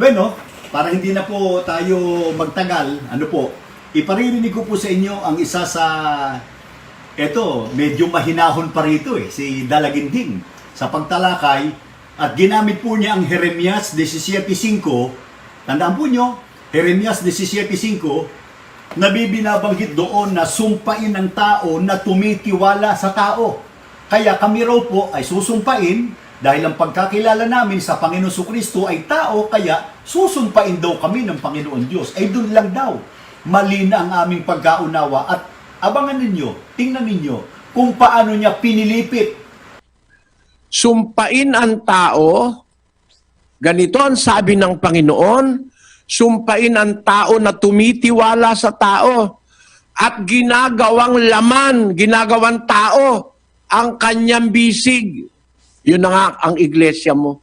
Bueno, para hindi na po tayo magtagal, iparirinig ko po sa inyo ang isa sa, medyo mahinahon pa rito si Dalaginding sa pagtalakay at ginamit po niya ang Jeremias 17:5. Tandaan po nyo, Jeremias 17:5, nabibinabanggit doon na sumpain ng tao na tumitiwala sa tao. Kaya kami raw po ay susumpain dahil ang pagkakilala namin sa Panginoon Kristo ay tao, kaya susumpain daw kami ng Panginoon Diyos. Ay doon lang daw. Mali na ang aming pagkaunawa at abangan ninyo, tingnan ninyo kung paano niya pinilipit. Sumpain ang tao, ganito ang sabi ng Panginoon, sumpain ang tao na tumitiwala sa tao at ginagawang laman, ginagawang tao ang kanyang bisig. Yun na nga ang iglesia mo.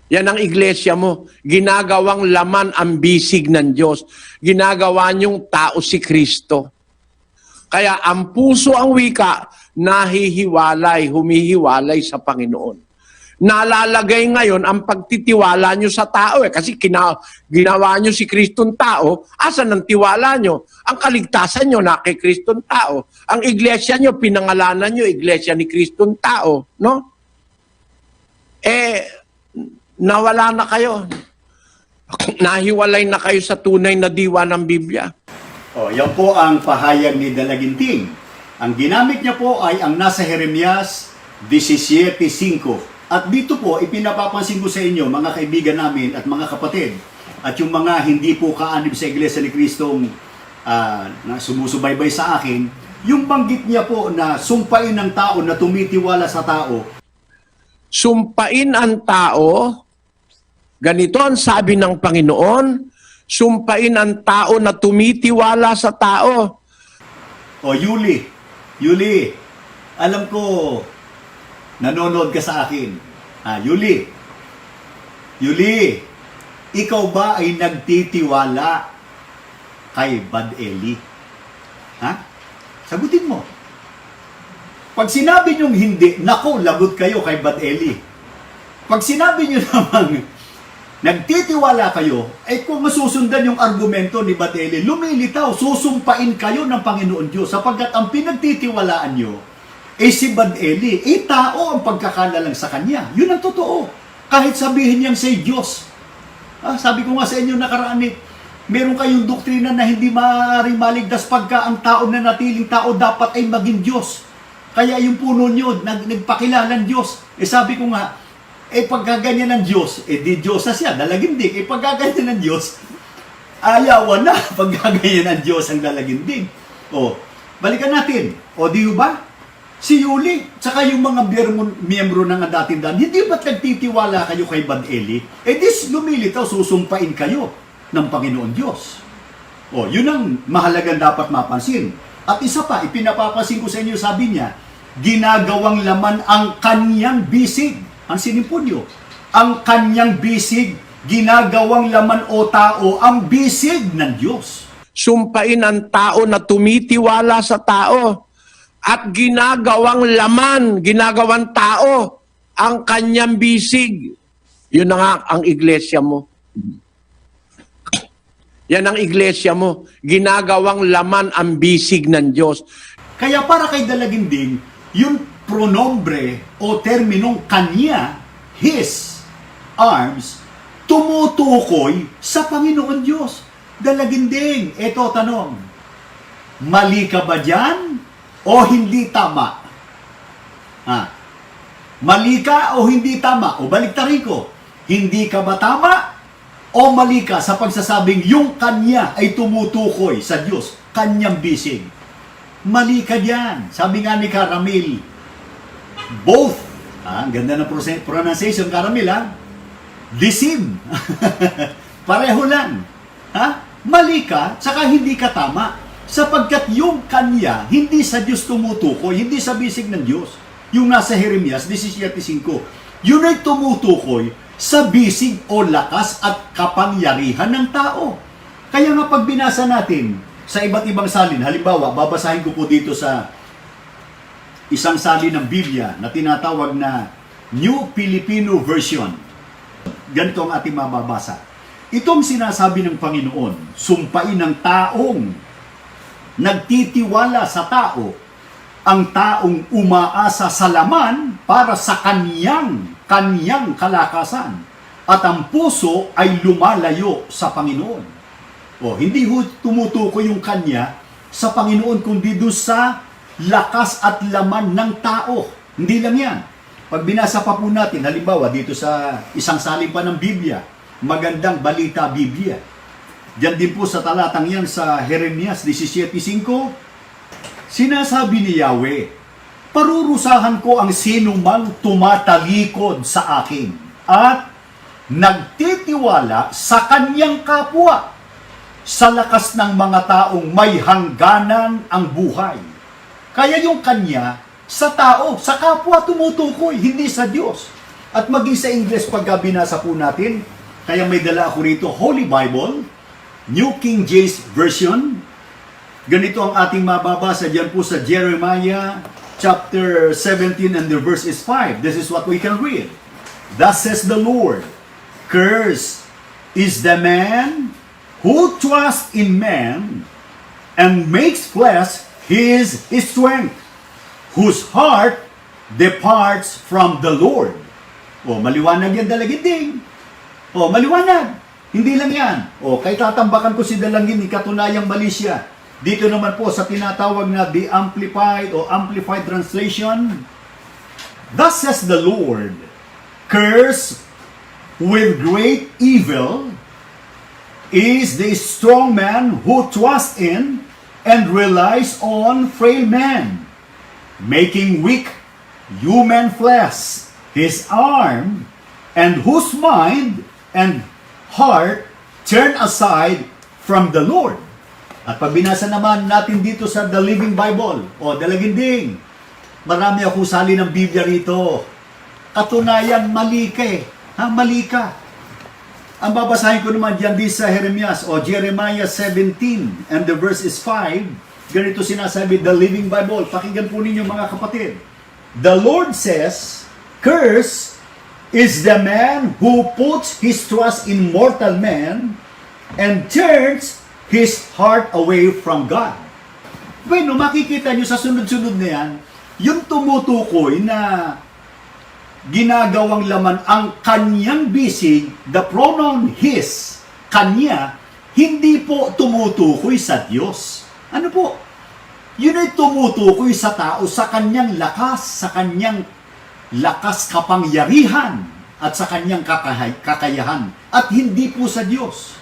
Yan ang iglesia mo. Ginagawang laman ang bisig ng Diyos. Ginagawa niyong tao si Kristo. Kaya ang puso ang wika, nahihiwalay, humihiwalay sa Panginoon. Nalalagay ngayon ang pagtitiwala nyo sa tao kasi ginawa nyo si Kristong tao, asan ang tiwala nyo? Ang kaligtasan nyo na kay Kristong tao. Ang iglesia nyo, pinangalanan nyo, iglesia ni Kristong tao, no? Nawala na kayo. Nahiwalay na kayo sa tunay na diwa ng Biblia. Yan po ang pahayag ni Dalaginting. Ang ginamit niya po ay ang nasa Jeremias 17:5. At dito po, ipinapapansin ko sa inyo, mga kaibigan namin at mga kapatid, at yung mga hindi po kaanib sa Iglesia ni Kristong na sumusubaybay sa akin, yung banggit niya po na sumpain ng tao na tumitiwala sa tao. Sumpain ang tao, ganito ang sabi ng Panginoon, sumpain ang tao na tumitiwala sa tao. Yuli, alam ko, nanonood ka sa akin. Yuli, ikaw ba ay nagtitiwala kay Bad Eli? Sagutin mo. Pag sinabi niyong hindi, nako, lagot kayo kay Bad Eli. Pag sinabi niyo namang nagtitiwala kayo, kung masusundan yung argumento ni Bad Eli, lumilitaw, susumpain kayo ng Panginoon Diyos sapagkat ang pinagtitiwalaan niyo si Bad Eli, tao ang pagkakalalang sa kanya. Yun ang totoo. Kahit sabihin niyang say Diyos. Sabi ko nga sa inyo nakaraan, meron kayong doktrina na hindi maaaring maligtas pagka ang tao na natiling tao dapat ay maging Diyos. Kaya yung puno niyo, nagpakilalang Diyos. Sabi ko nga, pagkaganyan ng Diyos, di Diyos na siya, Dalagindig. Pagkaganyan ng Diyos, ayawan na pagkaganyan ng Diyos ang Dalagindig. Balikan natin. Di ba? Si Yuli, tsaka yung mga miyembro ng datindahan, hindi ba't nagtitiwala kayo kay Bad Eli? Lumilitaw, susumpain kayo ng Panginoon Diyos. Yun ang mahalagang dapat mapansin. At isa pa, ipinapapansin ko sa inyo, sabi niya, ginagawang laman ang kanyang bisig. Ang sinimpunyo, ang kanyang bisig, ginagawang laman o tao, ang bisig ng Diyos. Sumpain ang tao na tumitiwala sa tao at ginagawang laman, ginagawang tao ang kanyang bisig. Yun na nga ang iglesia mo. Yan ang iglesia mo. Ginagawang laman ang bisig ng Diyos. Kaya para kay Dalaginding, yung pronombre o terminong kanya, his arms, tumutukoy sa Panginoon Diyos. Dalaginding, eto tanong, mali ka ba dyan o hindi tama? Mali ka o hindi tama? O baliktarin ko, hindi ka ba tama o mali ka sa pagsasabing yung kanya ay tumutukoy sa Diyos, kanyang bisig? Mali ka dyan. Sabi nga ni Caramil, both, ang ganda ng pronunciation, Caramil, deceive. Pareho lang. Mali ka, saka hindi ka tama. Sapagkat yung kanya, hindi sa Diyos tumutukoy, hindi sa bisig ng Diyos. Yung nasa Jeremias 17:5, yun ay tumutukoy sa bisig o lakas at kapangyarihan ng tao. Kaya nga pag binasa natin sa iba't ibang salin, halimbawa, babasahin ko po dito sa isang salin ng Biblia na tinatawag na New Filipino Version. ganito ang ating mababasa. Itong sinasabi ng Panginoon, sumpain ng taong nagtitiwala sa tao, ang taong umaasa sa laman para sa kanyang kalakasan, at ang puso ay lumalayo sa Panginoon. Hindi tumutukoy yung kanya sa Panginoon, kundi doon sa lakas at laman ng tao. Hindi lang yan. Pag binasa pa po natin, halimbawa dito sa isang salin pa ng Biblia, Magandang Balita Biblia. Diyan din po sa talatang yan sa Jeremias 17:5, sinasabi ni Yahweh, parurusahan ko ang sinumang tumatalikod sa akin at nagtitiwala sa kanyang kapwa. Sa lakas ng mga taong may hangganan ang buhay. Kaya yung kanya, sa tao, sa kapwa tumutukoy, hindi sa Diyos. At maging sa English pagka binasa po natin, kaya may dala ako rito, Holy Bible, New King James Version. Ganito ang ating mababasa dyan po sa Jeremiah chapter 17 and the verse is 5. This is what we can read. Thus says the Lord, cursed is the man who trusts in man and makes flesh his strength, whose heart departs from the Lord. Maliwanag yan, dalaginding. Maliwanag. Hindi lang yan. Kay tatambakan ko si dalangin, katunayang mali siya. Dito naman po sa tinatawag na the Amplified o Amplified Translation, thus says the Lord, curse with great evil is the strong man who trusts in and relies on frail man, making weak human flesh his arm, and whose mind and heart turn aside from the Lord. At pag binasa naman natin dito sa The Living Bible, dalaginding, marami ako sali ng Biblia rito. Katunayan, mali ka mali ka. Ang babasahin ko naman diyan sa Jeremiah 17 and the verse is 5. Ganito sinasabi, The Living Bible. Pakinggan po ninyo mga kapatid. The Lord says, curse is the man who puts his trust in mortal man and turns his heart away from God. Bueno, makikita nyo sa sunod-sunod na yan, yung tumutukoy na ginagawang laman ang kanyang bisig, the pronoun his, kanya, hindi po tumutukoy sa Diyos. Ano po? Yun ay tumutukoy sa tao, sa kanyang lakas kapangyarihan at sa kanyang kakayahan at hindi po sa Diyos.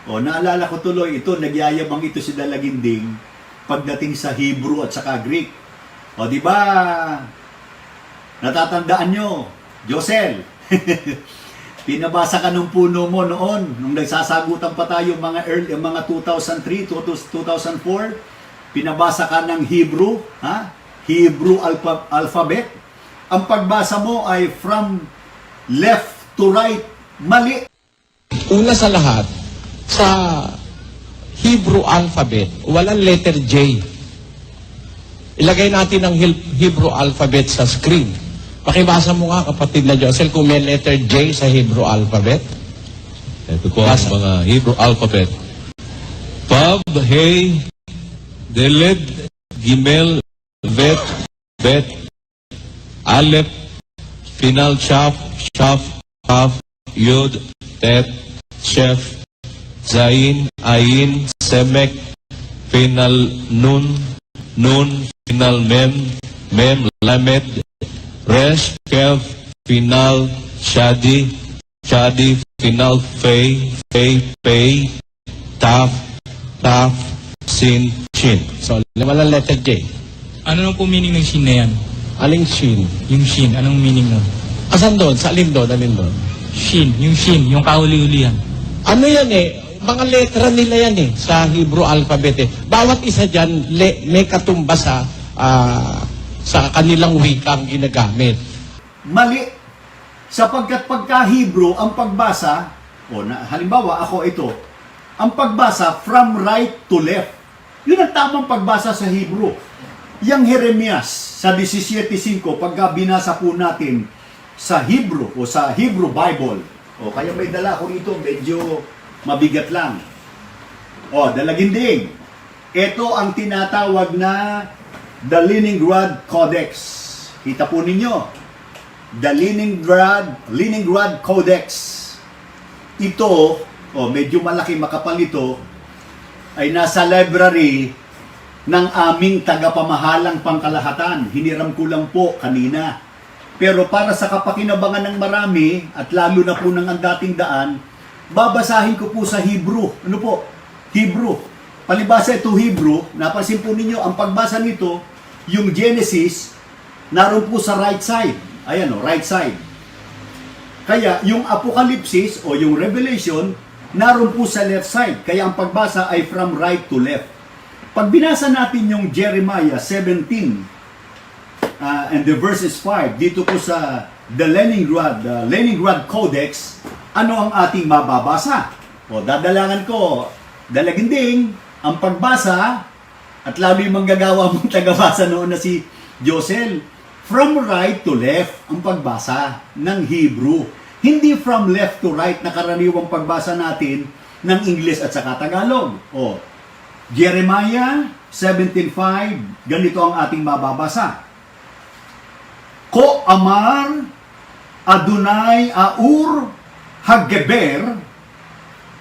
Naalala ko tuloy ito, nagyayabang ito si Dalaginding pagdating sa Hebrew at saka Greek. Di ba? Natatandaan nyo, Josel, pinabasa ka ng puno mo noon, nung nagsasagutan pa tayo mga 2003, 2004, pinabasa ka ng Hebrew, Hebrew alphabet. Ang pagbasa mo ay from left to right, mali. Una sa lahat, sa Hebrew alphabet, walang letter J. Ilagay natin ang Hebrew alphabet sa screen. Pakibasa mo nga, kapatid na Josel, kung may letter J sa Hebrew alphabet. Ito po ang mga Hebrew alphabet. Vav, Hey, Deled, Gimel, Bet, Aleph, Final, Shaf, Kaf, Yod, Tet, Shef, Zain, Ain, Semek, Final, Nun, Final, Mem, Lamed, Resh, Kev, Final, Shadi, Final, Fei, Pei, Taf, Sin, Shin. So, walang letter J. Ano nung po meaning ng shin na yan? Aling Shin? Yung shin, anong meaning nun? Asan doon? Sa alin doon? Shin, yung kahuli-hulihan. Ano yan mga letra nila yan sa Hebrew alphabet Bawat isa dyan, may katumbas sa kanilang wikang ginagamit. Mali. Sapagkat pagka Hebrew, ang pagbasa, halimbawa ako ito, ang pagbasa from right to left. Yun ang tamang pagbasa sa Hebrew. Yang Jeremias sa 17:5, pagka binasa po natin sa Hebrew o sa Hebrew Bible, O, kaya may dala ko rito, medyo mabigat lang. O, dalaginding. Ito ang tinatawag na The Leningrad Codex. Kita po ninyo. The Leningrad Codex. Ito, medyo malaki, makapal ito, ay nasa library ng aming tagapamahalang pangkalahatan. Hiniram ko lang po kanina. Pero para sa kapakinabangan ng marami, at lalo na po ng ang dating daan, babasahin ko po sa Hebrew. Ano po? Hebrew. Palibasa ito Hebrew, napansin po ninyo, ang pagbasa nito, yung Genesis, naroon po sa right side. Ayan o, right side. Kaya yung Apocalypse o yung Revelation, naroon po sa left side. Kaya ang pagbasa ay from right to left. Pag binasa natin yung Jeremiah 17, and the verses 5, dito po sa the Leningrad Codex, ano ang ating mababasa? O, dadalangan ko, dalaginding, ang pagbasa, at lalo yung manggagawa mong tagabasa noon na si Josel, from right to left ang pagbasa ng Hebrew. Hindi from left to right na karaniwang pagbasa natin ng English at saka Tagalog. O, Jeremiah 17:5, ganito ang ating mababasa. Ko amar Adonai Aur Hageber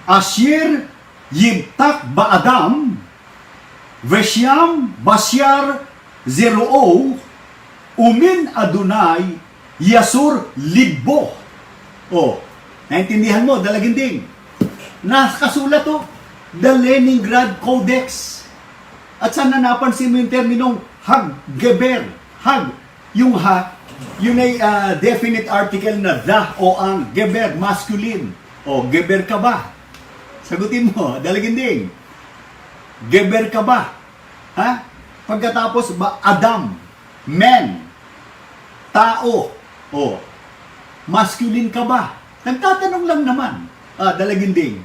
Asher Yibtak Baadam Veshyam Basyar Zeroo Umin Adonai Yasur Libbo. O, naintindihan mo, dalaginding. Nakasulat to, the Leningrad Codex. At sana napansin mo yung terminong Haggeber. Hag, yung ha, yun ay definite article na the o ang, geber, masculine. O, geber ka ba? Sagutin mo, dalaginding. Geber ka ba? Ha? Pagkatapos ba, Adam, man, tao, o, masculine ka ba? Nagtatanong lang naman. Dalaginding.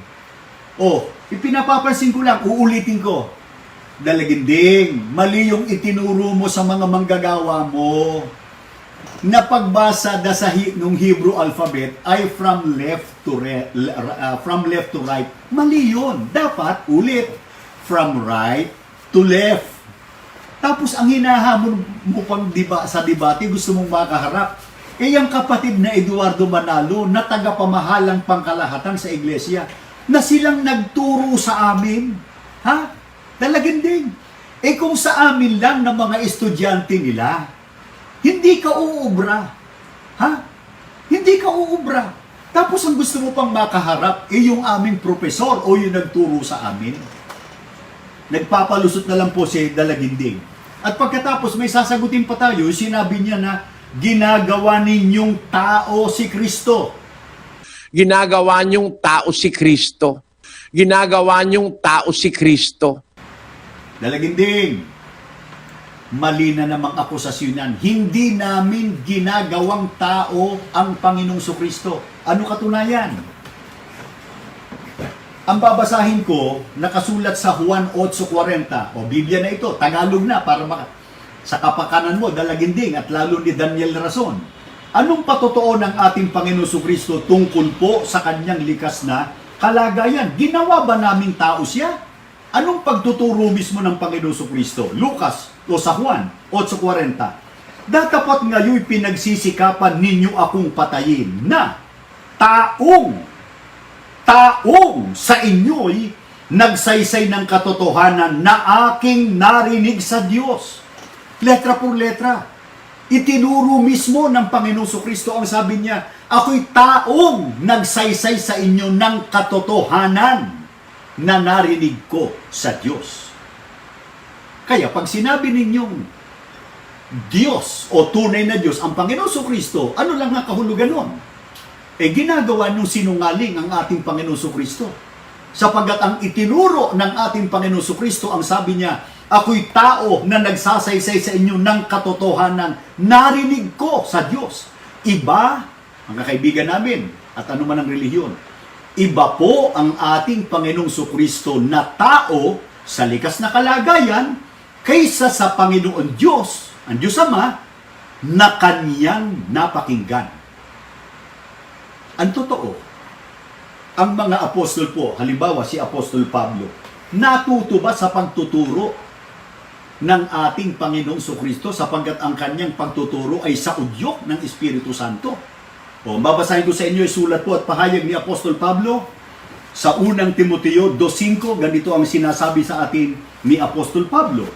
O, ipinapapansin ko lang, uulitin ko. Dalaginding, mali yung itinuro mo sa mga manggagawa mo na pagbasa nung Hebrew alphabet ay from left to right. Mali yun. Dapat ulit from right to left. Tapos ang hinahamon mo pang sa debate, gusto mong makaharap. Yung kapatid na Eduardo Manalo na tagapamahalang pangkalahatan sa iglesia na silang nagturo sa amin. Ha? Dalaginding. Kung sa amin lang ng mga estudyante nila, hindi ka uubra. Ha? Hindi ka uubra. Tapos ang gusto mo pang makaharap, yung aming profesor o yung nagturo sa amin. Nagpapalusot na lang po si Dalaginding. At pagkatapos may sasagutin pa tayo, sinabi niya na ginagawa ninyong tao si Kristo. Ginagawa niyong tao si Kristo. Ginagawa niyong tao si Kristo. Dalaginding, mali na namang akusasyon yan. Hindi namin ginagawang tao ang Panginoong Kristo. Ano katunayan? Ang babasahin ko, nakasulat sa Juan 8:40. O, Biblia na ito, Tagalog na, para sa kapakanan mo, Dalaginding, at lalo ni Daniel Rason. Anong patotoo ng ating Panginoong Kristo tungkol po sa kanyang likas na kalagayan? Ginawa ba naming tao siya? Anong pagtuturo mismo ng Panginoong Kristo? Lucas o sa Juan 8:40. Datapat ngayon pinagsisikapan ninyo akong patayin na taong sa inyo'y nagsaysay ng katotohanan na aking narinig sa Diyos. Letra por letra. Itinuro mismo ng Panginoong Kristo ang sabi niya, ako'y taong nagsaysay sa inyo ng katotohanan na narinig ko sa Diyos. Kaya pag sinabi ninyong Diyos o tunay na Diyos ang Panginoong Kristo, ano lang ang kahulugan nun? Ginagawa nung sinungaling ang ating Panginoong Kristo. Sapagat ang itinuro ng ating Panginoong Kristo, ang sabi niya, ako'y tao na nagsasaysay sa inyo ng katotohanan, narinig ko sa Diyos. Iba, mga kaibigan namin, at anuman ang relihiyon, iba po ang ating Panginoong Kristo na tao sa likas na kalagayan kaysa sa Panginoon Diyos, ang Diyos Ama, na kanyang napakinggan. Ang totoo, ang mga apostol po, halimbawa si Apostol Pablo, natuto ba sa pagtuturo ng ating Panginoong Kristo sapagkat ang kanyang pagtuturo ay sa udyok ng Espiritu Santo? O, babasahin ko sa inyo yung sulat po at pahayag ni Apostol Pablo sa unang Timoteo 2.5, ganito ang sinasabi sa atin ni Apostol Pablo.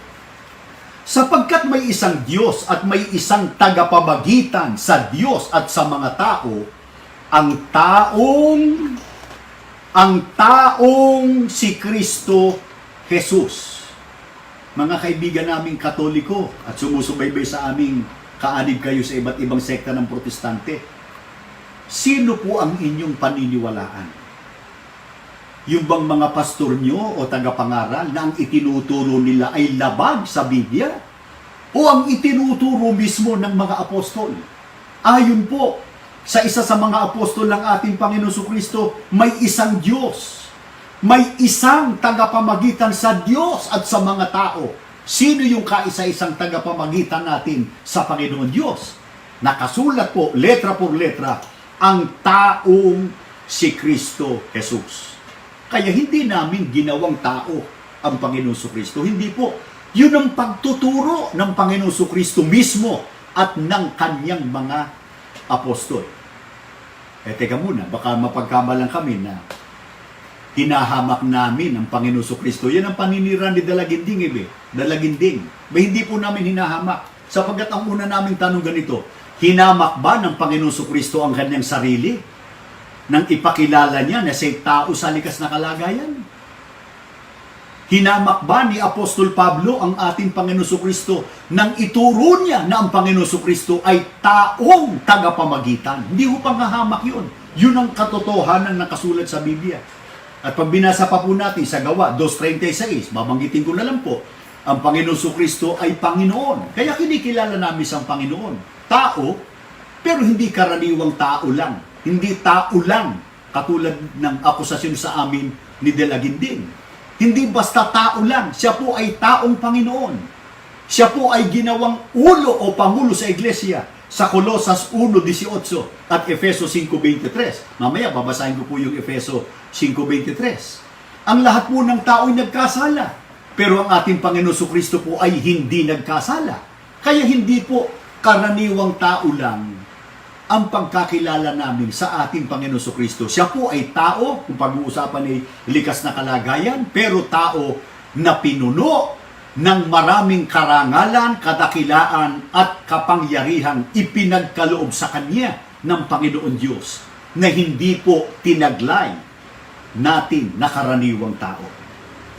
Sapagkat may isang Diyos at may isang tagapamagitan sa Diyos at sa mga tao, ang taong si Kristo Jesus. Mga kaibigan naming Katoliko at sumusubaybay sa aming kaanib kayo sa iba't ibang sekta ng Protestante, sino po ang inyong paniniwalaan? Yung bang mga pastor nyo o tagapangaral na ang itinuturo nila ay labag sa Biblia? O ang itinuturo mismo ng mga apostol? Ayon po sa isa sa mga apostol ng ating Panginoon Kristo, may isang Diyos. May isang tagapamagitan sa Diyos at sa mga tao. Sino yung kaisa-isang tagapamagitan natin sa Panginoon Diyos? Nakasulat po, letra por letra, ang taong si Kristo Jesus. Kaya hindi namin ginawang tao ang Panginoon Kristo. Hindi po. Yun ang pagtuturo ng Panginoon Kristo mismo at ng kanyang mga apostol. Teka muna, baka mapagkamalan kami na hinahamak namin ang Panginoon Kristo. Yan ang paninira ni Dalaginding, Dalaginding. Hindi po namin hinahamak. Sapagkat ang una naming tanong ganito, hinamak ba ng Panginoon Kristo ang kanyang sarili? Nang ipakilala niya na siya'y tao sa likas na kalagayan? Hinamak ba ni Apostol Pablo ang ating Panginoon Kristo nang ituro niya na ang Panginoon Kristo ay taong tagapamagitan? Hindi ho panghahamak yun. Yun ang katotohanan na nakasulat sa Biblia. At pag binasa pa po natin sa Gawa 2.36, babanggitin ko na lang po, ang Panginoon Kristo ay Panginoon. Kaya kinikilala namin siyang Panginoon. Tao, pero hindi karaniwang tao lang. Hindi tao lang, katulad ng akusasyon sa amin ni Dalaginding. Hindi basta tao lang, siya po ay taong Panginoon. Siya po ay ginawang ulo o pangulo sa iglesia sa Colosas 1.18 at Efeso 5.23. Mamaya babasahin ko po yung Efeso 5.23. Ang lahat po ng tao ay nagkasala, pero ang ating Panginoon Kristo po ay hindi nagkasala. Kaya hindi po karaniwang tao lang ang pagkakilala namin sa ating Panginoon Kristo. Siya po ay tao, kung pag-uusapan ay likas na kalagayan, pero tao na pinuno ng maraming karangalan, kadakilaan at kapangyarihang ipinagkaloob sa Kanya ng Panginoon Diyos na hindi po tinaglay natin na karaniwang tao.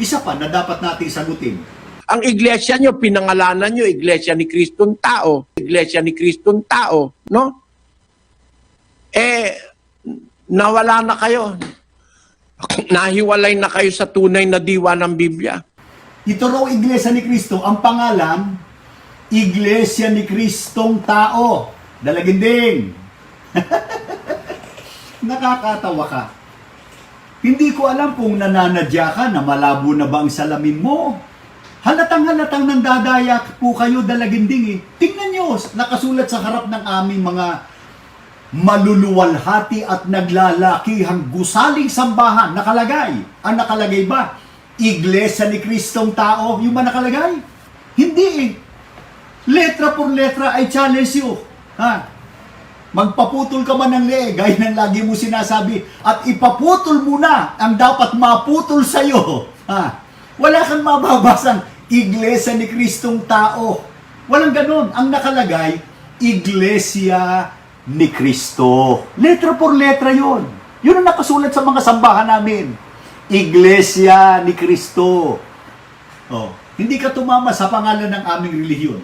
Isa pa na dapat nating sagutin, Ang iglesia nyo, pinangalanan nyo, iglesia ni Kristong tao. Iglesia ni Kristong tao, no? Nawala na kayo. Nahiwalay na kayo sa tunay na diwa ng Biblia. ito raw Iglesia ni Kristo, ang pangalan, Iglesia ni Kristong tao. Dalaginding. Nakakatawa ka. Hindi ko alam kung nananadya ka na malabo na ba ang salamin mo. Halatang-halatang nandadaya po kayo, Dalaginding. Tingnan nyo, nakasulat sa harap ng aming mga maluluwalhati at naglalakihang gusaling sambahan. Nakalagay. Ang nakalagay ba? Iglesia ni Kristong tao. Yung ba nakalagay? Hindi. Letra por letra ay challenge you. Magpaputol ka man ng leeg, gaya ng lagi mo sinasabi, at ipaputol mo na ang dapat maputol sa'yo. Wala kang mababasang Iglesia ni Kristong tao. Walang ganun. Ang nakalagay, Iglesia ni Kristo. Letra por letra yon. Yun ang nakasulat sa mga sambahan namin. Iglesia ni Kristo. Hindi ka tumama sa pangalan ng aming relihiyon.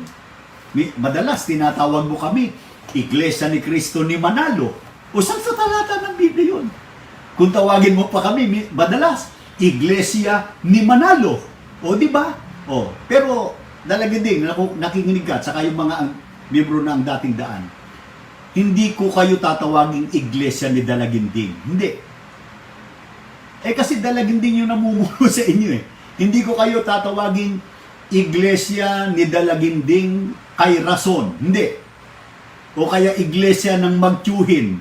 Madalas tinatawag mo kami, Iglesia ni Kristo ni Manalo. O saan sa talata ng Biblia yun? Kung tawagin mo pa kami, madalas, Iglesia ni Manalo. O, di ba? Pero, Dalaginding, nakikinig ka, saka yung mga miyembro na ang dating daan, hindi ko kayo tatawaging Iglesia ni Dalaginding. Hindi. Kasi Dalaginding yung namumuno sa inyo Hindi ko kayo tatawaging Iglesia ni Dalaginding kay Rason. Hindi. O kaya Iglesia ng Magtiyuhin.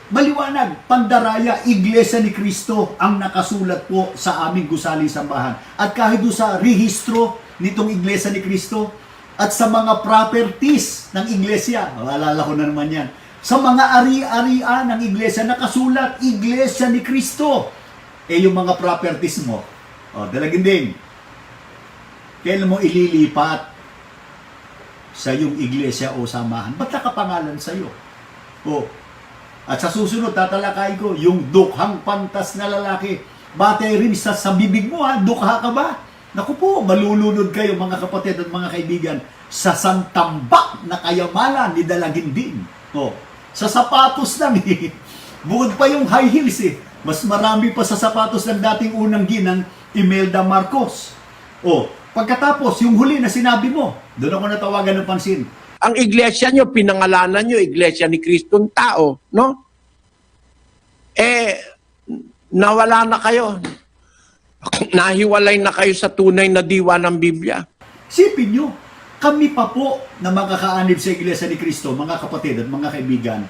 Maliwanag, Pandaraya, Iglesia ni Cristo ang nakasulat po sa aming gusaling sambahan. At kahit doon sa rehistro nitong Iglesia ni Cristo at sa mga properties ng Iglesia, alala ko na naman yan, sa mga ari-arian ng Iglesia, nakasulat, Iglesia ni Cristo. Yung mga properties mo, dalaginding, kailan mo ililipat sa iyong iglesia o samahan? Ba't nakapangalan sa iyo? At sa susunod, tatalakayin ko, yung dukhang pantas na lalaki. Batay rin sa bibig mo, dukha ka ba? Naku po, malulunod kayo mga kapatid at mga kaibigan sa santambak na kayamanan ni Dalaginding. Sa sapatos lang Bukod pa yung high heels Mas marami pa sa sapatos ng dating unang ginang Imelda Marcos. Pagkatapos, yung huli na sinabi mo, doon ako natawagan ng pansin. Ang iglesia nyo, pinangalanan nyo, iglesia ni Kristong tao, no? Nawala na kayo. Nahiwalay na kayo sa tunay na diwa ng Biblia. Sipin nyo, kami pa po na makakaanib sa Iglesia ni Cristo, mga kapatid at mga kaibigan,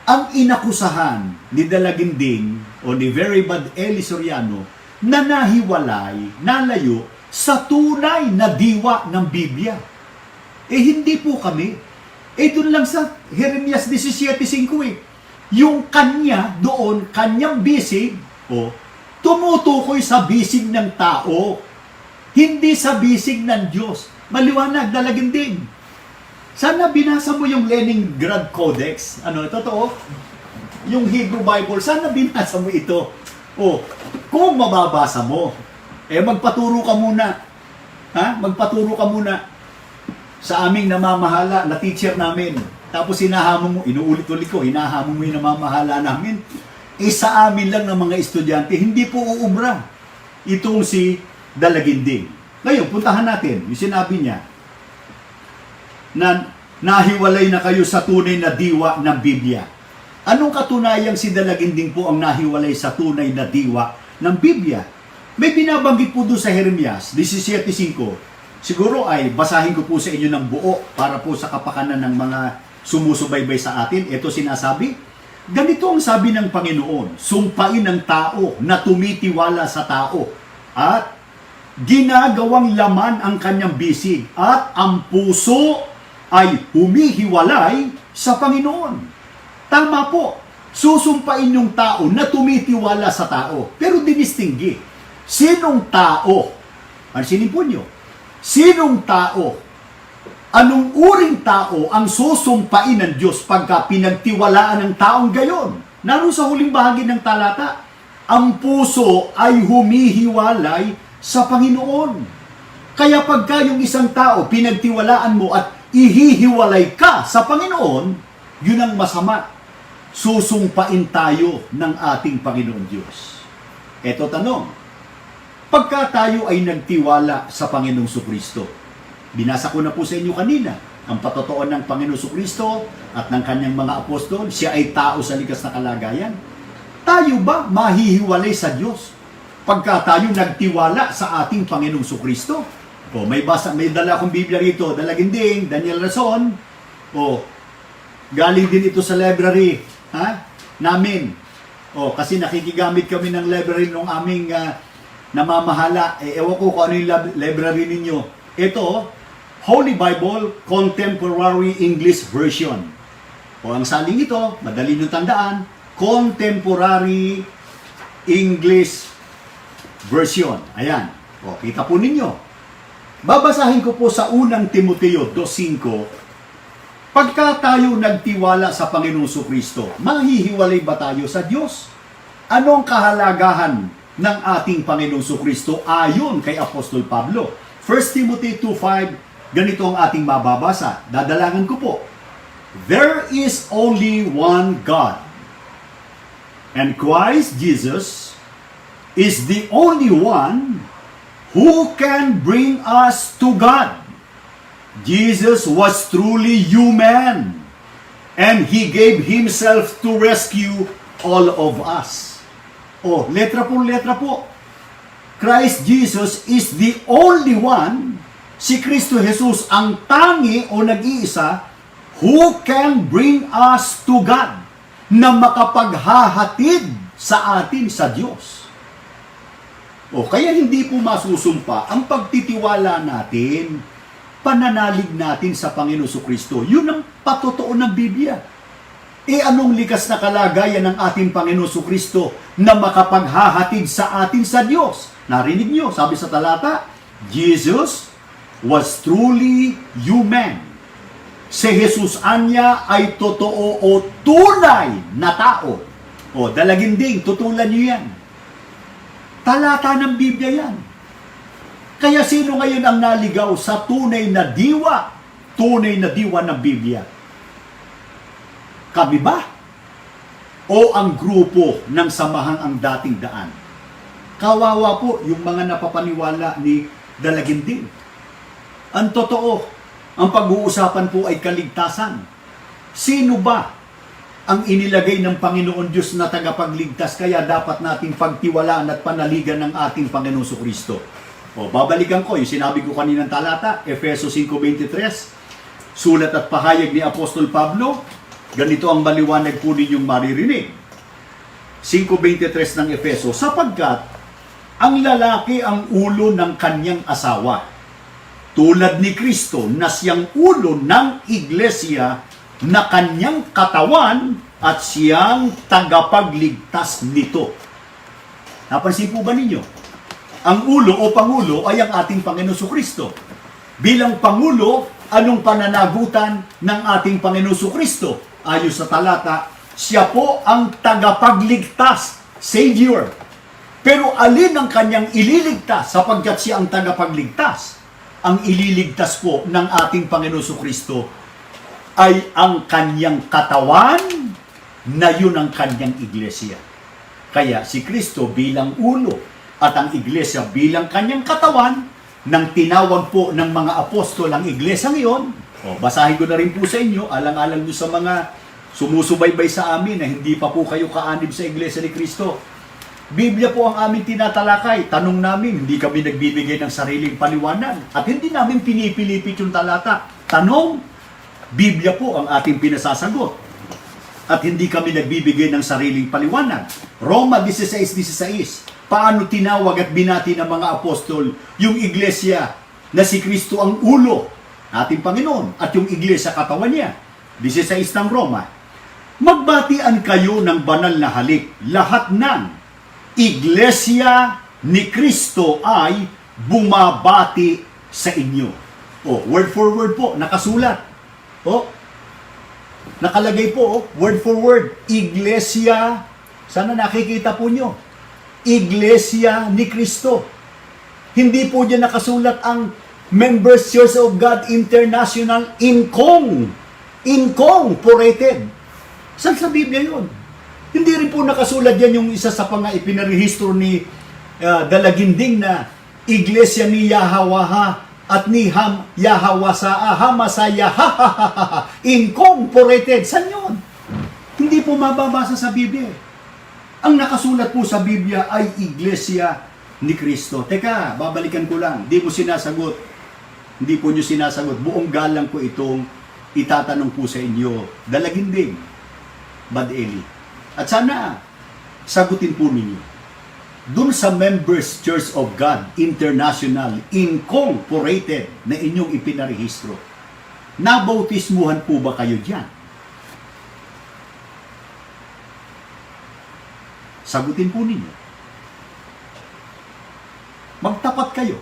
ang inakusahan ni Dalaginding o ni Very Bad Eli Soriano na nahiwalay, nalayo sa tunay na diwa ng Biblia. Hindi po kami. Doon lang sa Jeremias 17:5 yung kanya doon, kanyang bisig, tumutukoy sa bisig ng tao. Hindi sa bisig ng Diyos. Maliwanag, Dalaginding. Sana binasa mo yung Leningrad Codex. Totoo? Yung Hebrew Bible, sana binasa mo ito. Kung mababasa mo, magpaturo ka muna. Magpaturo ka muna sa aming namamahala na teacher namin. Tapos hinahamon mo, inuulit-ulit ko, hinahamon mo yung namamahala namin. Sa amin lang ng mga estudyante, hindi po uubra. Itong si Dalaginding. Ngayon, puntahan natin. Yung sinabi niya, na nahiwalay na kayo sa tunay na diwa ng Biblia. Anong katunayang si Dalaginding po ang nahiwalay sa tunay na diwa ng Biblia? May binabanggit po doon sa Jeremias 17:5. Siguro ay basahin ko po sa inyo ng buo para po sa kapakanan ng mga sumusubaybay sa atin. Ito sinasabi, ganito ang sabi ng Panginoon, sumpain ng tao na tumitiwala sa tao at ginagawang laman ang kanyang bisig at ang puso ay humihiwalay sa Panginoon. Tama po, susumpain yung tao na tumitiwala sa tao. Pero dinistinggi, sinong tao? Pansinin po nyo, sinong tao? Anong uring tao ang susumpain ng Diyos pagka pinagtiwalaan ng taong gayon? Naroon sa huling bahagi ng talata, ang puso ay humihiwalay sa Panginoon. Kaya pagka yung isang tao pinagtiwalaan mo at ihihiwalay ka sa Panginoon, yun ang masama. Susumpain tayo ng ating Panginoon Diyos. Eto tanong, pagka tayo ay nagtiwala sa Panginoong Sukristo, binasa ko na po sa inyo kanina, ang patotoo ng Panginoong Sukristo at ng kanyang mga apostol, siya ay tao sa likas na kalagayan. Tayo ba mahihiwalay sa Diyos pagka tayo nagtiwala sa ating Panginoong Sukristo? May dala akong Biblia rito, Dalaginding, Daniel Rason. Galing din ito sa library namin. Kasi nakikigamit kami ng library ng aming namamahala. Ewan ko kung ano yung library ninyo. Ito, Holy Bible Contemporary English Version. Ang saling ito, madali nyo tandaan, Contemporary English Version. Ayan. Kita po ninyo. Babasahin ko po sa unang Timoteo 2:5. Pagka tayo nagtiwala sa Panginoong Sukristo, mahihiwalay ba tayo sa Diyos? Ano ang kahalagahan ng ating Panginoong Sukristo ayon kay Apostol Pablo? 1 Timothy 2:5, ganito ang ating mababasa. Dadalangan ko po. There is only one God, and Christ Jesus is the only one who can bring us to God. Jesus was truly human, and He gave Himself to rescue all of us. Letra po. Christ Jesus is the only one, si Kristo Jesus ang tangi o nag-iisa, who can bring us to God. na makapaghahatid sa atin sa Diyos. O kaya hindi po masusumpa ang pagtitiwala natin, pananalig natin sa Panginoon Kristo. Yun ang patotoo ng Biblia. Anong likas na kalagayan ng ating Panginoon Kristo na makapaghahatid sa atin sa Diyos? Narinig nyo, sabi sa talata, Jesus was truly human. Si Jesus anya ay totoo o tunay na tao. O dalaginding, tutulan nyo yan. Talata ng Biblia yan. Kaya sino ngayon ang naligaw sa tunay na diwa ng Biblia? Kami ba? O ang grupo ng samahang ang dating daan? Kawawa po yung mga napapaniwala ni Dalaginding. Ang totoo, ang pag-uusapan po ay kaligtasan. Sino ba ang inilagay ng Panginoon Diyos na tagapagligtas, kaya dapat nating pagtiwalaan at panaligan ng ating Panginoon Kristo? O, babalikan ko yung sinabi ko kaninang talata, Efeso 5:23, sulat at pahayag ni Apostol Pablo, ganito ang maliwanag po ninyong maririnig. 5:23 ng Efeso, sapagkat ang lalaki ang ulo ng kanyang asawa, tulad ni Kristo na siyang ulo ng iglesia na kanyang katawan at siyang tagapagligtas nito. Napansin po ba ninyo? Ang ulo o pangulo ay ang ating Panginoon Kristo. Bilang pangulo, anong pananagutan ng ating Panginoon Kristo? Ayon sa talata, siya po ang tagapagligtas, Savior. Pero alin ang kanyang ililigtas sapagkat siya ang tagapagligtas? Ang ililigtas po ng ating Panginoon Kristo ay ang kanyang katawan na yun ang kanyang iglesia. Kaya si Kristo bilang ulo at ang iglesia bilang kanyang katawan, nang tinawag po ng mga apostol ang iglesia ngayon, basahin ko na rin po sa inyo, alang-alang nyo sa mga sumusubaybay sa amin na hindi pa po kayo kaanib sa iglesia ni Kristo. Biblia po ang aming tinatalakay. Tanong namin, hindi kami nagbibigay ng sariling paliwanag. At hindi namin pinipilipit yung talata. Tanong, Biblia po ang ating pinasasagot. At hindi kami nagbibigay ng sariling paliwanag. Roma 16:16. Paano tinawag at binati ng mga apostol yung iglesia na si Kristo ang ulo, ating Panginoon, at yung iglesia katawan niya? 16 ng Roma. Magbatian kayo ng banal na halik. Lahat ng iglesia ni Kristo ay bumabati sa inyo. Word for word po, nakasulat. Nakalagay po, word for word, iglesia, sana nakikita po nyo, iglesia ni Kristo. Hindi po dyan nakasulat ang Members Church of God International Incorporated. Saan sa Biblia yun? Hindi rin po nakasulat yan yung isa sa mga ipinarehistro ni Dalaginding na iglesia ni Yahweh at ni Hamasaya Incorporated. Saan yun? Hindi po mababasa sa Biblia. Ang nakasulat po sa Biblia ay iglesia ni Kristo. Teka, babalikan ko lang. Hindi mo sinasagot. Hindi po nyo sinasagot. Buong galang ko itong itatanong po sa inyo. Dalaginding, Bad Eli. At sana, sagutin po ninyo. Doon sa Members Church of God International Incorporated na inyong ipinarehistro, nabautismuhan po ba kayo dyan? Sagutin po ninyo. Magtapat kayo.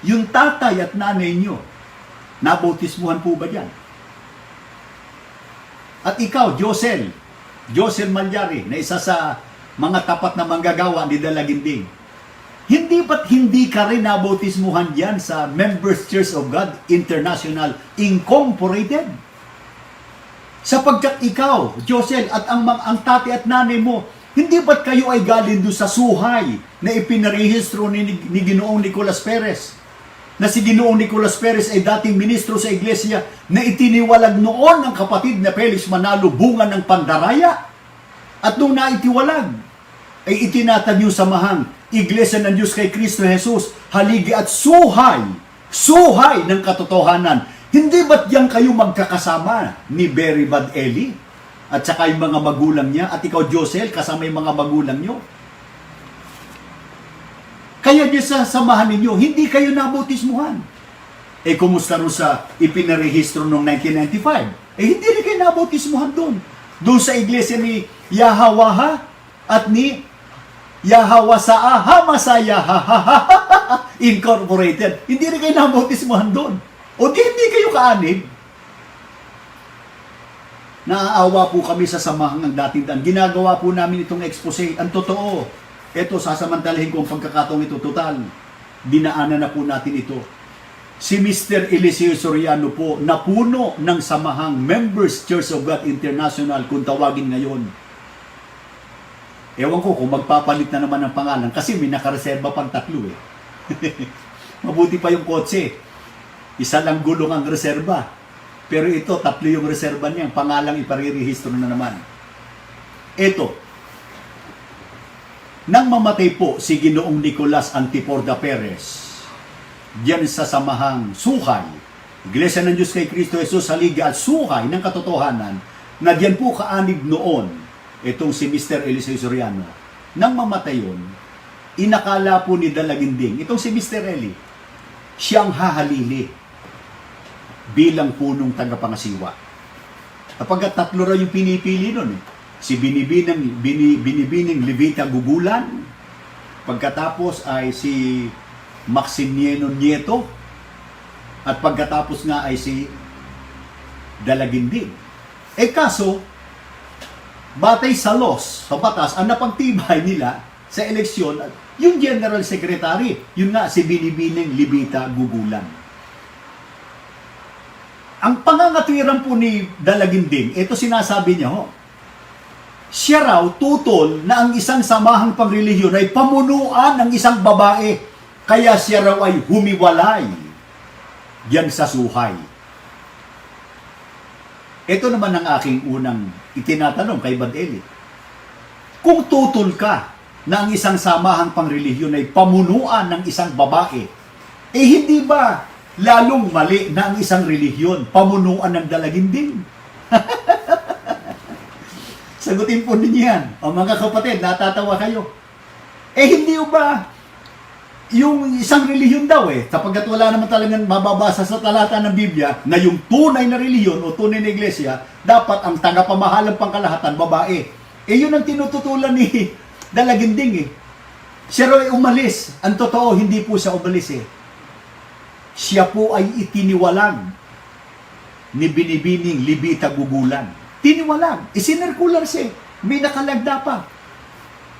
Yung tatay at nanay nyo, nabautismuhan po ba dyan? At ikaw, Josel Malyari, na isa sa mga tapat na manggagawa ni Dalaginding, hindi ba't hindi ka rin nabautismuhan dyan sa Members Church of God International Incorporated? Sapagkat ikaw, Josel, at ang tatay at nanay mo, hindi ba't kayo ay galing doon sa suhay na ipinarehistro ni Ginoong Nicolas Perez? Na si Ginoong Nicolas Perez ay dating ministro sa iglesia na itiniwalag noon ng kapatid na Felix Manalo bunga ng pandaraya. At nung naitiwalag, ay itinatag yung samahang Iglesia ng Diyos kay Kristo Jesus, haligi at suhay ng katotohanan. Hindi ba't yan kayo magkakasama ni Berry Bad Eli? at saka yung mga magulang niya, at ikaw, Josel, kasama yung mga magulang niyo. Kaya niya sa samahan ninyo, hindi kayo nabautismuhan. Eh, kumusta rin sa ipinarehistro noong 1995? Eh, hindi rin kayo nabautismuhan doon. Doon sa iglesia ni Yahawaha at ni Yahawasaa Hamasaya Incorporated. Hindi rin kayo nabautismuhan doon. O di hindi kayo kaanib. Naaawa po kami sa samahan ng dating daan. Ginagawa po namin itong expose. Ang totoo, ito, sasamantalahin ko ang pagkakataong ito. Total, dinaanan na po natin ito. Si Mr. Eliseo Soriano po, napuno ng samahang Members Church of God International, kung tawagin ngayon. Ewan ko kung magpapalit na naman ng pangalan, kasi may nakareserba pang 3 eh. Mabuti pa yung kotse. Isa lang gulong ang reserba. Pero ito, 3 yung reserba niya. Ang pangalang iparirehistro na naman. Ito. Nang mamatay po si Ginoong Nicolas Antiporda Perez, diyan sa samahang Suhay, Iglesia ng Diyos kay Kristo Jesus sa Liga at Suhay ng Katotohanan, na diyan po kaanib noon itong si Mr. Eliseo Soriano. Nang mamatay yun, inakala po ni Dalaginding, itong si Mr. Eli, siyang hahalili bilang punong tagapangasiwa. Kapag 3 raw yung pinipili nun, si Binibining Levita Gugulan, pagkatapos ay si Maximiano Nieto, at pagkatapos nga ay si Dalaginding. Eh kaso, batay sa laws, sa batas, ang napagtibay nila sa eleksyon, yung General Secretary, yun nga si Binibining Levita Gugulan. Ang pangangatwiran po ni Dalaginding, ito sinasabi niya, siya raw tutol na ang isang samahang pangrelihiyon ay pamunuan ng isang babae. Kaya siya raw ay humiwalay diyan sa Suhay. Ito naman ang aking unang itinatanong kay Bad Eli. Kung tutol ka na ang isang samahang pangrelihiyon ay pamunuan ng isang babae, eh hindi ba lalong mali na ang isang relihiyon pamunuan ng Dalaginding? Sagutin po ninyo yan. O mga kapatid, natatawa kayo. Eh hindi ba yung isang relihiyon daw sapagkat wala naman talagang mababasa sa talata ng Biblia na yung tunay na relihiyon o tunay na iglesia, dapat ang tagapamahalang pangkalahatan, babae. Eh yun ang tinututulan ni Dalaginding Siya raw ay umalis. Ang totoo, hindi po siya umalis Siya po ay itiniwalag ni Binibining Levita Gugulan. Tiniwalag. Isinerkular siya. May nakalagda pa.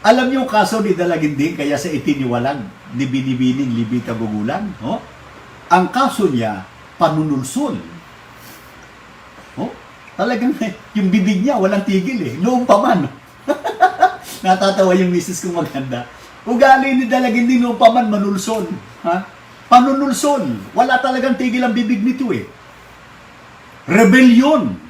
Alam niyo yung kaso ni Dalaginding kaya sa itiniwalag ni Binibining Levita Gugulan? Ang kaso niya, panunulsol. Talagang yung bibig niya walang tigil noong pa man. Natatawa yung misis kong maganda. Ugali ni Dalaginding noong pa man manulsol. Panunulsol. Wala talagang tigil ang bibig nito Rebellion.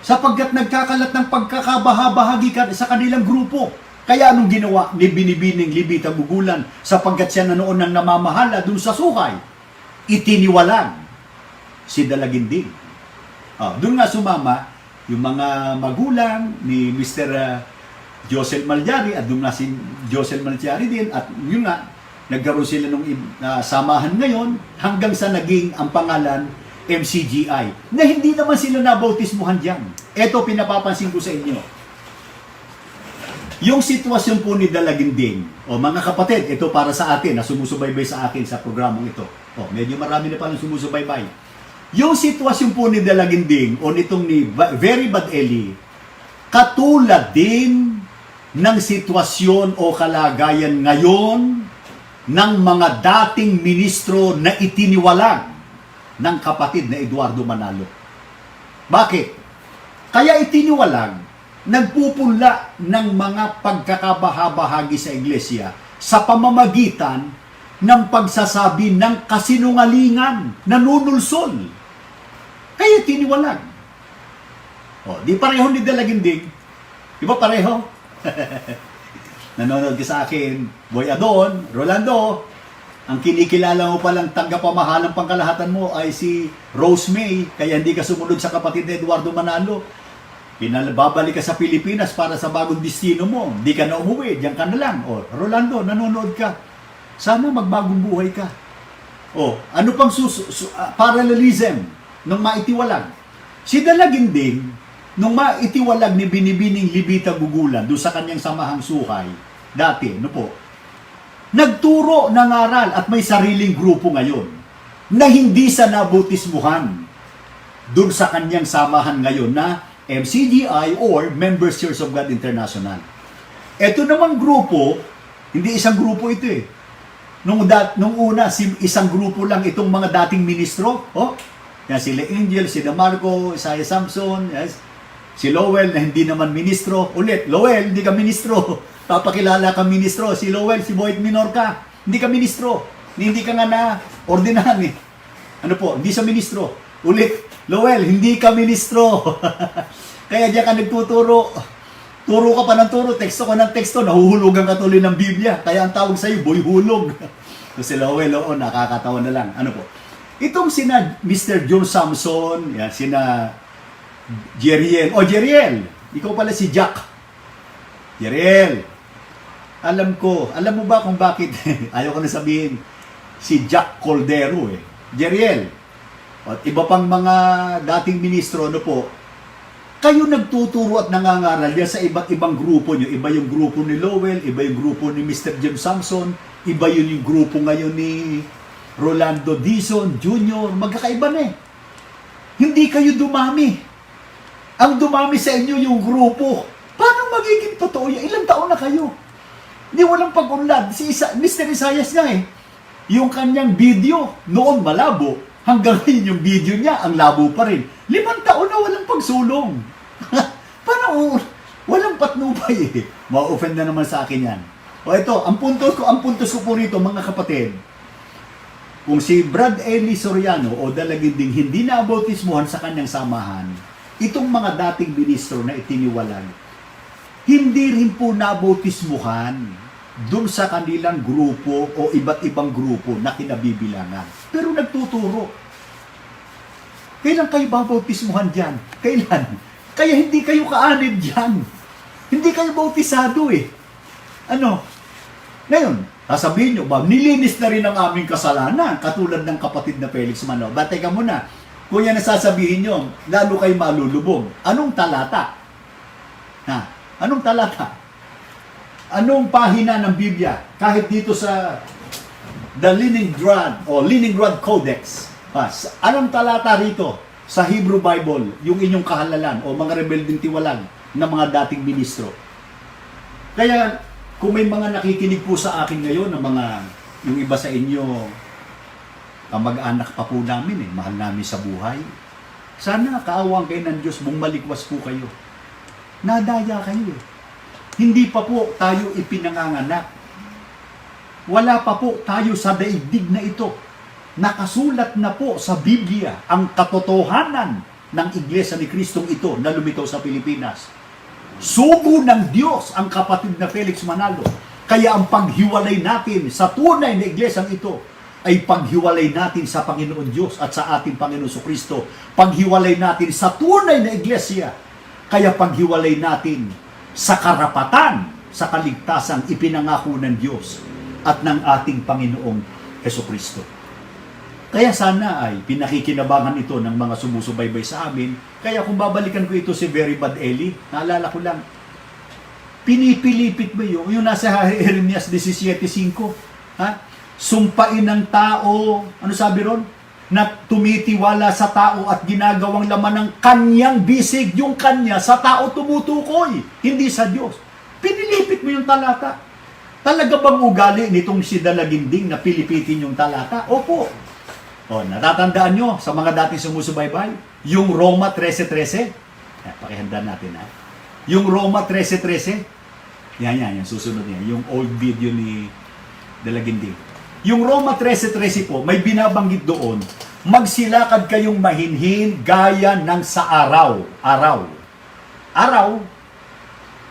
Sapagkat nagkakalat ng pagkakabahabahagi sa kanilang grupo. Kaya anong ginawa ni Binibining Levita Gugulan sapagkat siya na noon ang namamahala dun sa Suhay? Itiniwalag si Dalaginding. Doon nga sumama yung mga magulang ni Mr. Josel Malyari at doon nga si Josel Malyari din at yun nga, nagkaroon sila ng samahan ngayon hanggang sa naging ang pangalan MCGI, na hindi naman sila nabautismuhan dyan. Ito, pinapapansin ko sa inyo. Yung sitwasyon po ni Dalaginding, mga kapatid, ito para sa atin, na sumusubaybay sa akin sa programang ito. Medyo marami na palang sumusubaybay. Yung sitwasyon po ni Dalaginding, o nitong ni Very Bad Eli, katulad din ng sitwasyon o kalagayan ngayon ng mga dating ministro na itiniwalag ng kapatid na Eduardo Manalo. Bakit? Kaya itiniwalag, nagpupunla ng mga pagkakabahabahagi sa iglesia sa pamamagitan ng pagsasabi ng kasinungalingan, nanunulsol. Kaya tiniwalag. Di pareho ni Dalaginding. Di ba pareho? Nanonood ka sa akin, Boy Adon, Rolando, ang kinikilala mo palang tagapamahalang pangkalahatan mo ay si Rose May, kaya hindi ka sumunod sa kapatid na Eduardo Manalo. Babalik ka sa Pilipinas para sa bagong destino mo. Hindi ka na umuwi, diyan ka na lang. O, Rolando, nanonood ka. Sana magbagong buhay ka. O, ano pang parallelism nung maitiwalag? Si Dalaginding, nung maitiwalag ni Binibining Libita Gugulan doon sa kanyang samahang suhay, dati, ano po, nagturo ng aral at may sariling grupo ngayon na hindi sa nabautismuhan doon sa kanyang samahan ngayon na MCGI or Members Church of God International. Ito namang grupo, hindi isang grupo ito eh. Nung una, isang grupo lang itong mga dating ministro. Oh, yan sila Angel, sila Marco, Isaiah Samson, yes. Si Lowell na hindi naman ministro. Ulit, Lowell, hindi ka ministro. Papakilala ka ministro. Si Lowell, si Boyd Minorca, hindi ka ministro. Hindi ka nga na ordinahan eh. Ano po, hindi sa ministro. Ulit, Lowell, hindi ka ministro. Kaya diyan ka nagtuturo. Turo ka pa ng turo, teksto ka ng teksto, nahuhulugan ka tuloy ng Biblia. Kaya ang tawag sa'yo, boy hulog. So si Lowell, nakakatawa na lang. Ano po? Itong sina Mr. John Samson, yan, sina Jeriel. Jeriel, ikaw pala si Jack. Jeriel, alam mo ba kung bakit, ayaw ko na sabihin, si Jack Cordero eh. Jeriel, at iba pang mga dating ministro, ano po, kayo nagtuturo at nangangaral yan sa iba't ibang grupo nyo. Iba yung grupo ni Lowell, iba yung grupo ni Mr. Jim Samson, iba yun yung grupo ngayon ni Rolando Dizon Jr. Magkakaiba na eh. Hindi kayo dumami. Ang dumami sa inyo yung grupo. Paano magiging totoo yan? Ilang taon na kayo? Hindi walang pag-unlad. Mr. Isaias nga eh. Yung kanyang video, noon malabo, hanggang ngayon yung video niya, ang labo pa rin. 5 taon na walang pagsulong. Paano? Walang patnubay eh. Ma-offend na naman sa akin yan. O ito, ang puntos ko po rito, mga kapatid, kung si Brad Eli Soriano o Dalaginding hindi na-bautismuhan sa kanyang samahan, itong mga dating ministro na itiniwalag, hindi rin po na-bautismuhan dun sa kanilang grupo o iba't ibang grupo na kinabibilangan. Pero nagtuturo. Kailan kayo babautismuhan dyan? Kailan? Kaya hindi kayo kaanid dyan. Hindi kayo bautisado eh. Ano? Ngayon, sasabihin nyo ba, nilinis na rin ang aming kasalanan, katulad ng kapatid na Felix Manao. Ba, teka muna, kung yan nasasabihin nyo, lalo kayo malulubog. Anong talata? Anong talata? Anong pahina ng Biblia? Kahit dito sa the Leningrad Codex. Anong talata rito sa Hebrew Bible, yung inyong kahalalan o mga rebelding tiwalag ng mga dating ministro? Kaya, kung may mga nakikinig po sa akin ngayon, yung iba sa inyo, kamag-anak pa po namin mahal namin sa buhay. Sana kaawang kayo ng Diyos, bumalikwas po kayo. Nadaya kayo eh. Hindi pa po tayo ipinanganganak. Wala pa po tayo sa daigdig na ito. Nakasulat na po sa Biblia ang katotohanan ng Iglesia ni Kristong ito na lumitaw sa Pilipinas. Sugo ng Diyos ang kapatid na Felix Manalo. Kaya ang paghiwalay natin sa tunay na iglesyang ito ay paghiwalay natin sa Panginoon Diyos at sa ating Panginoon Kristo. Paghiwalay natin sa tunay na iglesia. Kaya paghiwalay natin sa karapatan, sa kaligtasang ipinangako ng Diyos at ng ating Panginoong Kristo. Kaya sana ay pinakikinabangan ito ng mga sumusubaybay sa amin. Kaya kung babalikan ko ito si Very Bad Eli, naalala ko lang, pinipilipit mo yung nasa Jeremias 17:5. Sumpain ng tao, ano sabi ron? Na tumitiwala sa tao at ginagawang laman ng kanyang bisig, yung kanya sa tao tumutukoy, hindi sa Diyos. Pinilipit mo yung talata. Talaga bang ugali nitong si Dalaginding na pilipitin yung talata? Opo. Natatandaan nyo sa mga dating sumusubaybay, yung Roma 13:13. Pakihanda natin Yung Roma 13:13. Yan, susunod niya. Yung old video ni Dalaginding. Yung Roma 13:13 po, may binabanggit doon, magsilakad kayong mahinhin gaya ng sa araw. Araw.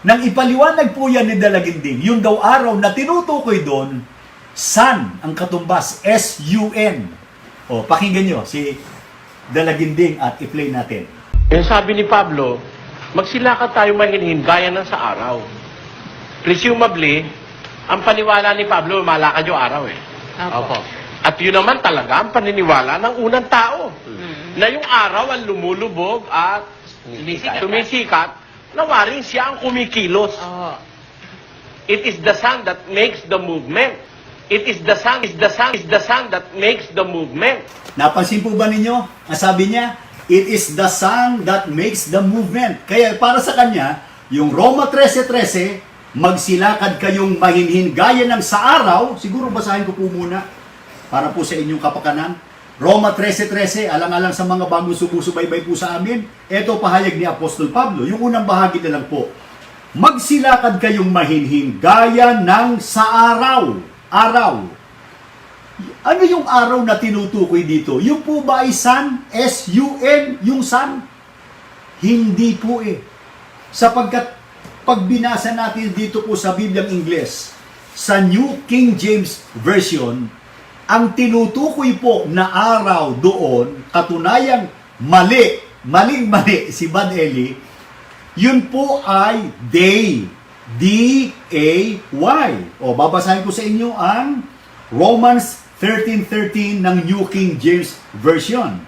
Nang ipaliwanag po yan ni Dalaginding, yung daw araw na tinutukoy doon, sun, ang katumbas, S-U-N. Pakinggan nyo si Dalaginding at i-play natin. Sabi ni Pablo, magsilakad tayo mahinhin gaya ng sa araw. Presumably, ang paniwala ni Pablo, malakad yung araw eh. Opo. At yun naman talaga ang paniniwala ng unang tao. Na yung araw ang lumulubog at sumisikat, na waring siya ang kumikilos. Oo. It is the sun that makes the movement. It is the sun that makes the movement. Napansin po ba ninyo? Ang sabi niya, it is the sun that makes the movement. Kaya para sa kanya, yung Roma 13:13, magsilakad kayong mahinhin gaya ng sa araw. Siguro basahin ko po muna para po sa inyong kapakanan. Roma 13:13, alang-alang sa mga bagong sumusubaybay po sa amin. Ito pahayag ni Apostol Pablo. Yung unang bahagi na lang po. Magsilakad kayong mahinhin gaya ng sa araw. Araw. Ano yung araw na tinutukoy dito? Yung po ba ay sun? S-U-N? Yung sun? Hindi po eh. Sapagkat pag binasa natin dito po sa Bibliang Ingles, sa New King James Version, ang tinutukoy po na araw doon, katunayang maling-mali si Bad Eli, yun po ay day. D-A-Y. O, babasahin ko sa inyo ang Romans 13:13 ng New King James Version.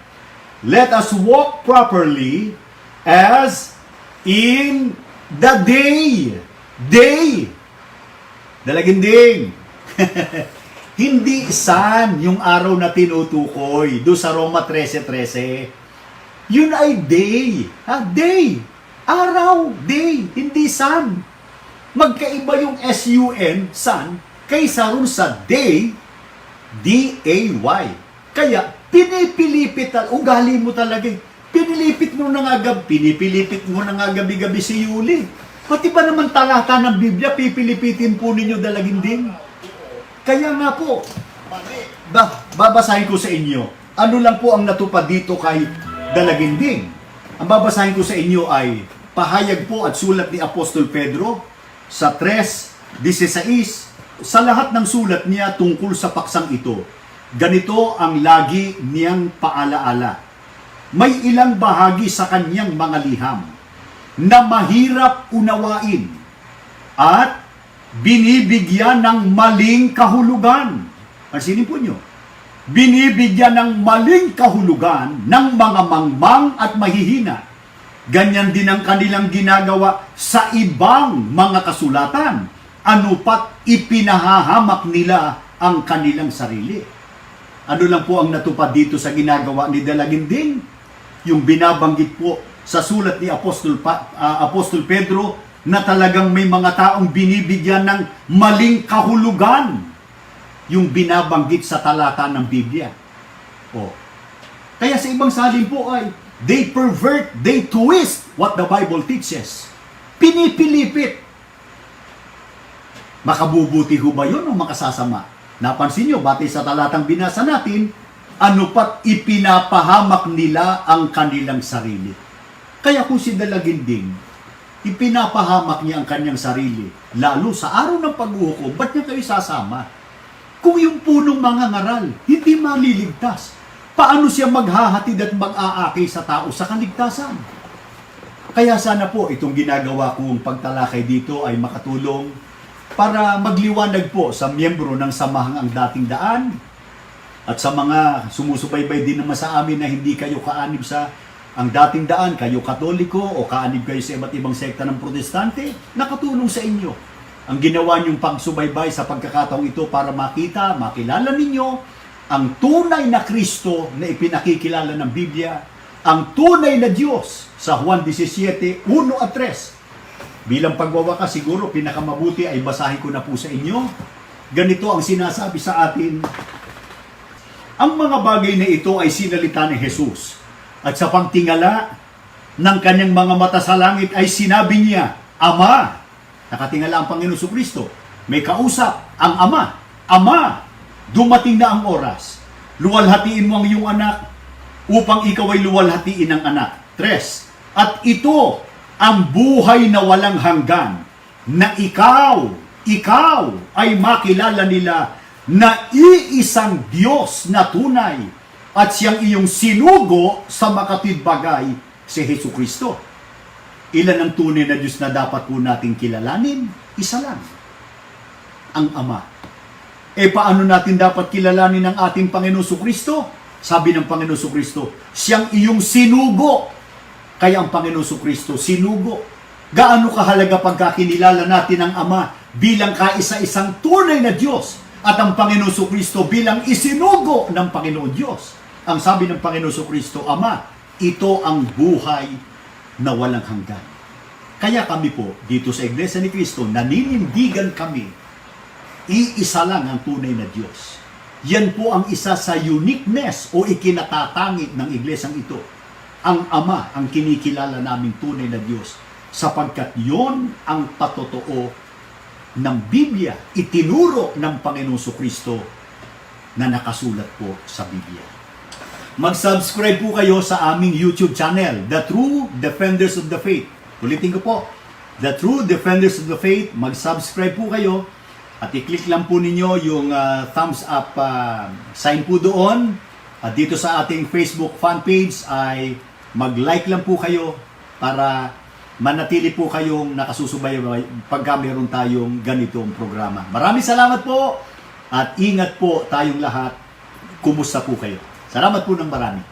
Let us walk properly as in the day. Day. Dalaginding. Hindi sun yung araw na tinutukoy do sa Roma 13:13. Yun ay day. Day. Araw. Day. Hindi sun. Magkaiba yung S-U-N, sun, kaysa rin sa day, D-A-Y. Kaya, pinipilipit, ugali mo talaga. Pinilipit mo na nga pinipilipit mo na nga gabi-gabi si Yuli. Pati ba naman talata ng Biblia, pipilipitin po ninyo dalaginding? Kaya nga po, babasahin ko sa inyo, ano lang po ang natupad dito kay dalaginding? Ang babasahin ko sa inyo ay pahayag po at sulat ni Apostol Pedro, sa 3:16, sa lahat ng sulat niya tungkol sa paksang ito, ganito ang lagi niyang paalaala. May ilang bahagi sa kanyang mga liham na mahirap unawain at binibigyan ng maling kahulugan. Pansinin po nyo. Binibigyan ng maling kahulugan ng mga mangmang at mahihina. Ganyan din ang kanilang ginagawa sa ibang mga kasulatan. Ano pat ipinahahamak nila ang kanilang sarili. Ano lang po ang natupad dito sa ginagawa ni Dalaginding? Yung binabanggit po sa sulat ni Apostol Pedro na talagang may mga taong binibigyan ng maling kahulugan. Yung binabanggit sa talata ng Biblia. Kaya sa ibang salin po ay they pervert, they twist what the Bible teaches. Pinipilipit. Makabubuti ho ba yun o makasasama? Napansin nyo, batay sa talatang binasa natin, ano pat ipinapahamak nila ang kanilang sarili. Kaya kung si Dalaginding, ipinapahamak niya ang kanyang sarili, lalo sa araw ng pag-uhukom, ba't niya kayo sasama? Kung yung punong mga ngaral, hindi maliligtas, paano siya maghahatid at mag-aakay sa tao sa kaligtasan? Kaya sana po itong ginagawa kong pagtalakay dito ay makatulong para magliwanag po sa miyembro ng samahang ang dating daan at sa mga sumusubaybay din naman sa amin na hindi kayo kaanib sa ang dating daan, kayo Katoliko o kaanib kayo sa iba't ibang sekta ng Protestante, nakatulong sa inyo. Ang ginawa niyong pagsubaybay sa pagkakataong ito para makilala ninyo ang tunay na Kristo na ipinakikilala ng Biblia, ang tunay na Diyos sa Juan 17:1 at 3. Bilang pagwawakas, siguro pinakamabuti ay basahin ko na po sa inyo. Ganito ang sinasabi sa atin. Ang mga bagay na ito ay sinalita ni Jesus. At sa pagtingala ng kanyang mga mata sa langit ay sinabi niya, Ama, nakatingala ang Panginoon Kristo, may kausap ang Ama, Ama, dumating na ang oras. Luwalhatiin mo ang iyong anak upang ikaw ay luwalhatiin ng anak. 3. At ito ang buhay na walang hanggan, na ikaw ay makilala nila na iisang Diyos na tunay at siyang iyong sinugo sa makatwid bagay si Jesucristo. Ilan ang tunay na Diyos na dapat po nating kilalanin? Isa lang. Ang Ama. Paano natin dapat kilalanin ang ating Panginoon Kristo? Sabi ng Panginoon Kristo, siyang iyong sinugo. Kaya ang Panginoon Kristo, sinugo. Gaano kahalaga pagkakinilala natin ang Ama bilang kaisa-isang tunay na Diyos at ang Panginoon Kristo bilang isinugo ng Panginoon Diyos. Ang sabi ng Panginoon Kristo, Ama, ito ang buhay na walang hanggan. Kaya kami po, dito sa Iglesia ni Cristo, naninindigan kami, iisa lang ang tunay na Diyos. Yan po ang isa sa uniqueness o ikinatatangi ng iglesyang ito. Ang Ama ang kinikilala naming tunay na Diyos sapagkat yon ang patotoo ng Biblia, itinuro ng Panginoon Kristo na nakasulat po sa Biblia. Mag-subscribe po kayo sa aming YouTube channel, The True Defenders of the Faith. Ulitin ko po, The True Defenders of the Faith. Mag-subscribe po kayo at i-click lang po ninyo yung thumbs up sign po doon. At dito sa ating Facebook fan page ay mag-like lang po kayo para manatili po kayong nakasusubaybay pagka meron tayong ganitong programa. Maraming salamat po at ingat po tayong lahat. Kumusta po kayo? Salamat po ng marami.